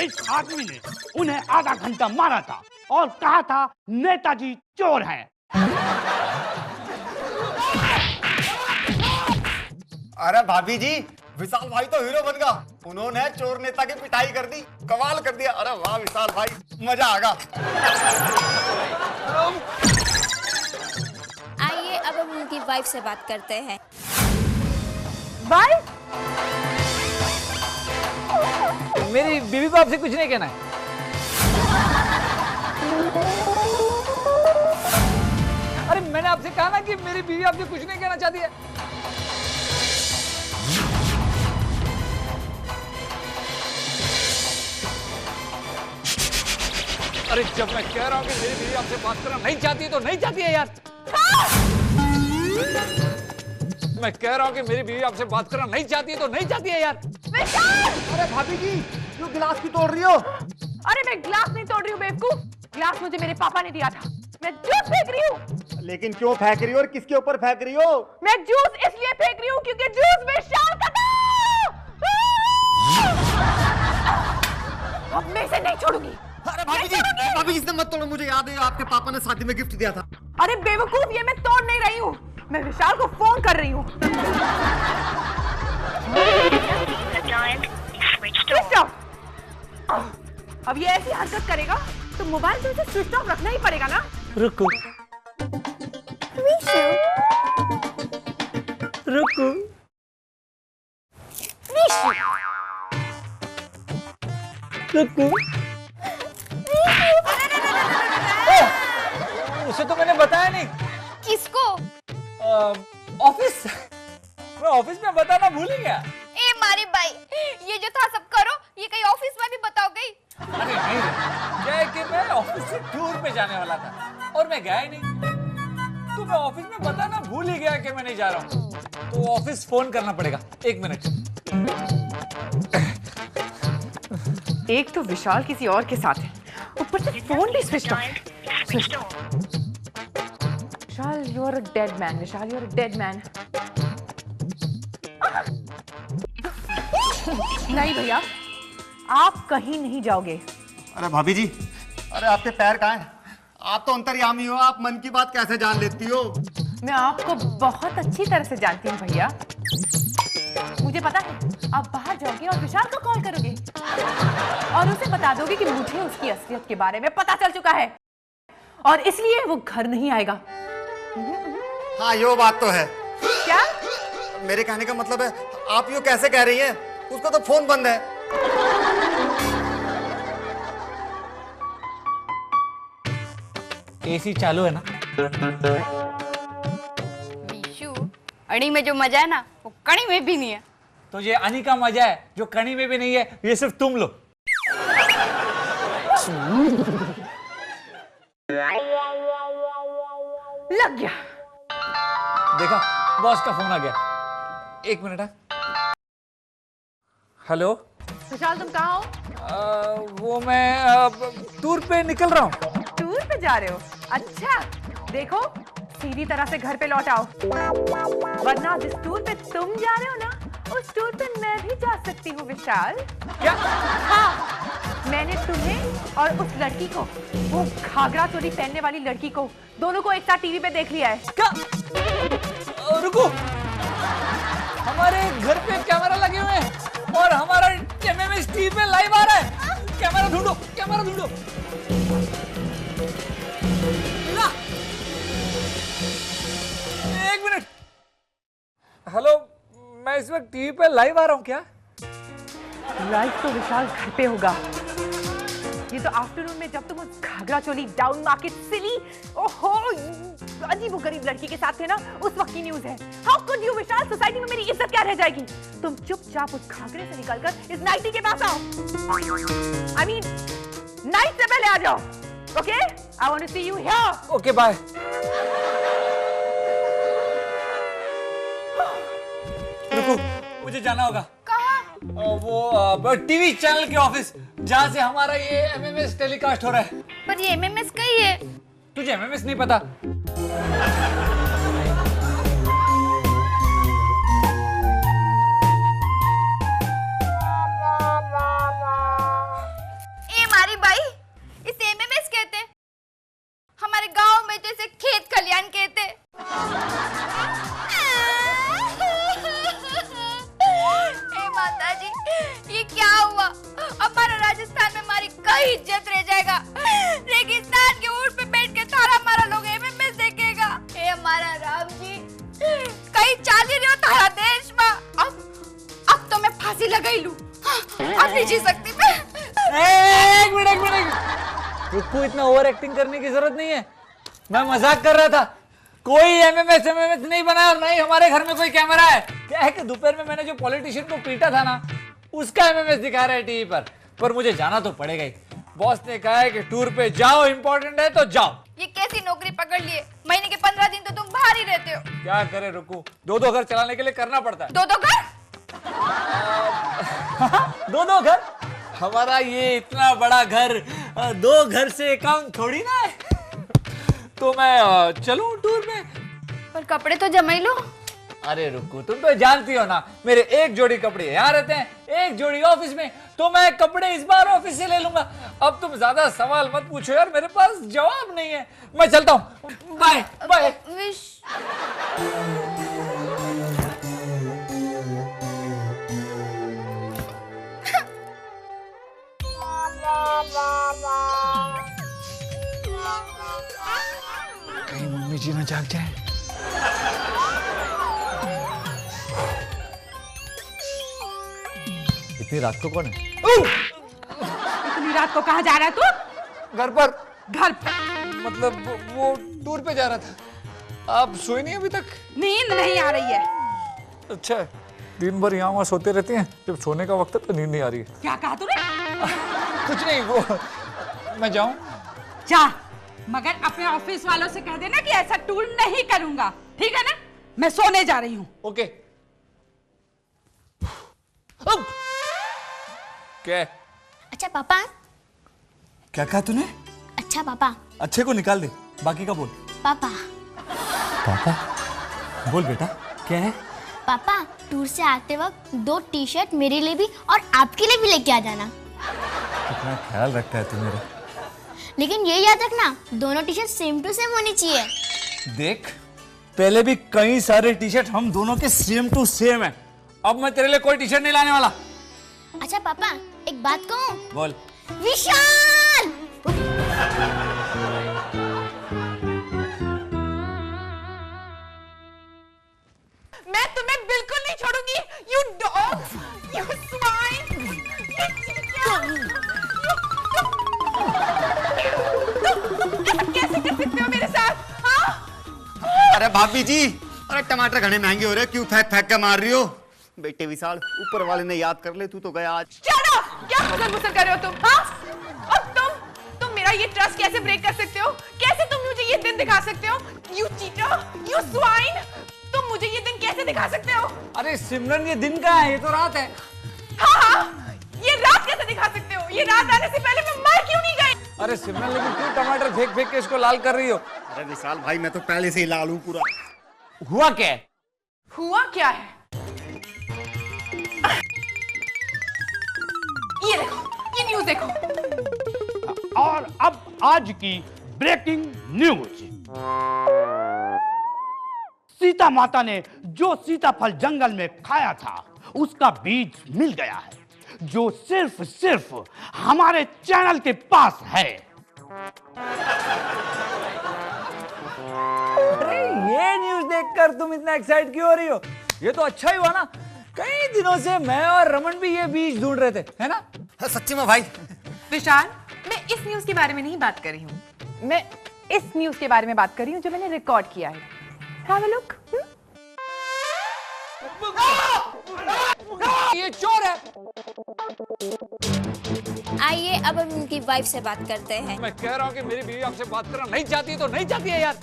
इस आदमी ने उन्हें आधा घंटा मारा था और कहा था नेताजी चोर हैं। अरे भाभी जी, विशाल भाई तो हीरो बन गया। उन्होंने चोर नेता की पिटाई कर दी, कमाल कर दिया। अरे वाह विशाल भाई, मजा आ गया। आइए अब हम उनकी वाइफ से बात करते हैं। वाइफ? मेरी बीवी को आपसे कुछ नहीं कहना है। अरे मैंने आपसे कहा ना कि मेरी बीवी आपसे कुछ नहीं कहना चाहती है। अरे जब मैं कह रहा हूं कि मेरी बीवी आपसे बात करना नहीं चाहती है तो नहीं चाहती है यार। मैं कह रहा हूं कि मेरी बीवी आपसे बात करना नहीं चाहती है तो नहीं चाहती है यार। अरे भाभी जी, क्यों गिलास क्यों तोड़ रही हो? अरे मैं ग्लास नहीं तोड़ रही हूँ बेवकूफ, ग्लास मुझे मेरे पापा ने दिया था। मैं जूस फेंक रही हूँ। लेकिन क्यों फेंक रही हो और किसके ऊपर फेंक रही हो? मैं जूस इसलिए फेंक रही हूँ क्योंकि जूस विशाल का था। अब मैं इसे नहीं छोड़ूंगी। अरे भाभी जी इसने मत तोड़ो। मुझे याद है आपके पापा ने शादी में गिफ्ट दिया था। अरे बेवकूफ, ये मैं तोड़ नहीं रही हूँ, मैं विशाल को फोन कर रही हूँ। Switch off. अब ये ऐसी हरकत करेगा तो मोबाइल से उसे स्विच ऑफ रखना ही पड़ेगा ना। रुको रुको रुको। उसे तो मैंने बताया नहीं। किसको? ऑफिस। मैं ऑफिस में बताना भूल ही गया। ए मारी भाई, ये जो था सब करो, ये कहीं ऑफिस में भी बताओगे? अरे नहीं, क्या है कि मैं ऑफिस से टूर पे जाने वाला था और मैं गया ही नहीं, तो मैं ऑफिस में बताना भूल ही गया कि मैं नहीं जा रहा हूँ। तो ऑफिस फोन करना पड़ेगा। 1 मिनट। एक तो विशाल किसी और के साथ है, ऊपर से फोन भी switch off. Vishal, you are a dead man. Vishal, you are a dead man. नहीं भैया, आप कहीं नहीं जाओगे। अरे भाभी जी, अरे आपके पैर कहाँ हैं? आप तो अंतर्यामी हो, आप मन की बात कैसे जान लेती हो? मैं आपको बहुत अच्छी तरह से जानती हूँ भैया। मुझे पता है आप बाहर जाओगे और विशाल को कॉल करोगे और उसे बता दोगे कि मुझे उसकी असलियत के बारे में पता चल चुका है और इसलिए वो घर नहीं आएगा। हाँ, ये बात तो है। क्या? मेरे कहने का मतलब है, आप यूँ कैसे कह रही हैं? उसका तो फोन बंद है। एसी चालू है ना? विशु, अड़ी में जो मजा है ना, वो कड़ी में भी नहीं है। तो ये अनी का मजा है जो कणी में भी नहीं है, ये सिर्फ तुम लो। लग गया। देखा, बॉस का फोन आ गया। 1 मिनट। हेलो विशाल, तुम कहाँ हो? वो मैं टूर पे निकल रहा हूँ। टूर पे जा रहे हो? अच्छा, देखो सीधी तरह से घर पे लौट आओ, वरना जिस टूर पे तुम जा रहे हो ना, उस टूर पे मैं भी जा सकती हूँ विशाल। क्या? हाँ, मैंने तुम्हें और उस लड़की को, वो घाघरा चोली पहनने वाली लड़की को, दोनों को एक साथ टीवी पे देख लिया है। क्या? रुको, हमारे घर पे कैमरा लगे हुए हैं और हमारा एमएमएस टीवी पे लाइव आ रहा है। कैमरा ढूंढो, कैमरा ढूंढो। ना, 1 मिनट। हेलो, मैं इस वक्त टीवी पे लाइव आ रहा हूँ क्या? लाइव तो विशाल घर पे होगा। ये तो आफ्टरनून में जब तुम उस घाघरा चोली डाउन मार्केट सिली, ओहो, अजीब वो गरीब लड़की के साथ थे ना, उस वक्त की न्यूज़ है। How could you Vishal, society में मेरी इज्जत क्या रह जाएगी? तुम चुपचाप उस घाघरे से निकलकर इस नाइटी के पास आओ। I mean, नाइट से पहले आ जाओ। Okay? I want to see you here. Okay, bye. रुको, मुझे जाना होगा। कहाँ? वो टीवी चैनल के ऑफिस, जहाँ से हमारा ये एमएमएस टेलीकास्ट हो रहा है। पर ये एमएमएस का ही है। तुझे एमएमएस नहीं पता? एक मिनट रुको, इतना ओवर एक्टिंग करने की जरूरत नहीं है। मैं मजाक कर रहा था। कोई एमएमएस नहीं बना और नहीं हमारे घर में कोई कैमरा है। क्या है कि दोपहर में मैंने जो पॉलिटिशियन को पीटा था ना, उसका एमएमएस दिखा रहा है टीवी पर मुझे जाना तो पड़ेगा ही। बॉस ने कहा है कि टूर पे जाओ, इंपॉर्टेंट है तो जाओ। ये कैसी नौकरी पकड़ लिए? महीने के 15 दिन तो तुम बाहर ही रहते हो। क्या करे रुकू, दो घर चलाने के लिए करना पड़ता है। दो घर? दो घर? हमारा ये इतना बड़ा घर 2 घर से कम थोड़ी ना है। तो मैं चलूं टूर में? पर कपड़े तो जमा ही लो। अरे रुकू, तुम तो जानती हो ना, मेरे एक जोड़ी कपड़े यहाँ रहते हैं, एक जोड़ी ऑफिस में, तो मैं कपड़े इस बार ऑफिस से ले लूंगा। अब तुम ज्यादा सवाल मत पूछो यार, मेरे पास जवाब नहीं है। मैं चलता हूँ, बाय बाय। विश कहीं मम्मी जी ना जाग जाए। इतनी रात को कौन है? इतनी रात को कहाँ जा रहा है तू? घर पर। घर पर? मतलब वो टूर पे जा रहा था। आप सोए नहीं अभी तक? नींद नहीं आ रही है। अच्छा, दिन भर यहाँ वहाँ सोते रहते हैं, जब सोने का वक्त है तो नींद नहीं आ रही है। क्या कहा तूने? कुछ नहीं, वो मैं जाऊं? जा, मगर अपने ऑफिस वालों से कह देना कि ऐसा टूर नहीं करूंगा, ठीक है ना? मैं सोने जा रही हूँ। ओके। क्या? अच्छा पापा। क्या कहा तूने? अच्छा पापा। अच्छे को निकाल दे, बाकी का बोल। पापा। पापा? बोल बेटा, क्या है? पापा, टूर से आते वक्त 2 टी-शर्ट मेरे लिए भी और आपके लिए भी लेके आ जाना। कितना ख्याल रखता है तू मेरा। लेकिन ये याद रखना, दोनों टी-शर्ट सेम टू सेम होनी चाहिए। देख, पहले भी कई सारे टी-शर्ट हम दोनों के सेम टू सेम है। अब मैं तेरे लिए कोई टी-शर्ट नहीं लाने वाला। अच्छा पापा, एक बात कहूँ? बोल। विशाल! मैं तुम्हें बिल्कुल नहीं छोड़ूंगी। You dog, you swine, you cheater, तुम कैसे कर सकते हो मेरे साथ? हाँ? अरे भाभी जी, अरे टमाटर घने महंगे हो रहे, क्यों फेंक फेंक के मार रही हो? बेटे विशाल, ऊपर वाले ने याद कर ले, तू तो गया आज। Shut up! क्या गुसर कर रहे हो तुम? हाँ? और तुम मेरा ये ट्रस्ट कैसे ब्रेक कर सकते हो? कैसे तुम मुझे ये दिन दिखा सकते हो? You cheater, you swine! तुम मुझे ये दिन कैसे दिखा सकते हो? अरे सिमरन, ये दिन का है, ये तो रात है। हाँ, ये रात कैसे दिखा सकते हो? ये रात आने से पहले मैं मर क्यों नहीं गई? अरे सिमरन, लेकिन क्यों टमाटर फेंक फेंक के इसको लाल कर रही हो? अरे विशाल भाई, मैं तो पहले से ही लाल हूँ पूरा। हुआ क्या है? हुआ क्या है? ये देखो, ये न्यूज़ देखो। और अब आज की ब्रेकिंग न्यूज। सीता माता ने जो सीताफल जंगल में खाया था, उसका बीज मिल गया है, जो सिर्फ हमारे चैनल के पास है। अरे ये न्यूज़ देखकर तुम इतना एक्साइट क्यों हो रही हो? ये तो अच्छा ही हुआ ना, कई दिनों से मैं और रमन भी ये बीज ढूंढ रहे थे, है ना? सच्ची में भाई? विशाल, मैं इस न्यूज़ के बारे में नहीं बात कर रही हूँ, मैं इस न्यूज़ के बारे में बात कर रही हूँ जो मैंने रिकॉर्ड किया है। Have a look. ये चोर है। आइए अब हम उनकी वाइफ से बात करते हैं। मैं कह रहा हूँ कि मेरी बीवी आपसे बात करना नहीं चाहती है तो नहीं चाहती है यार।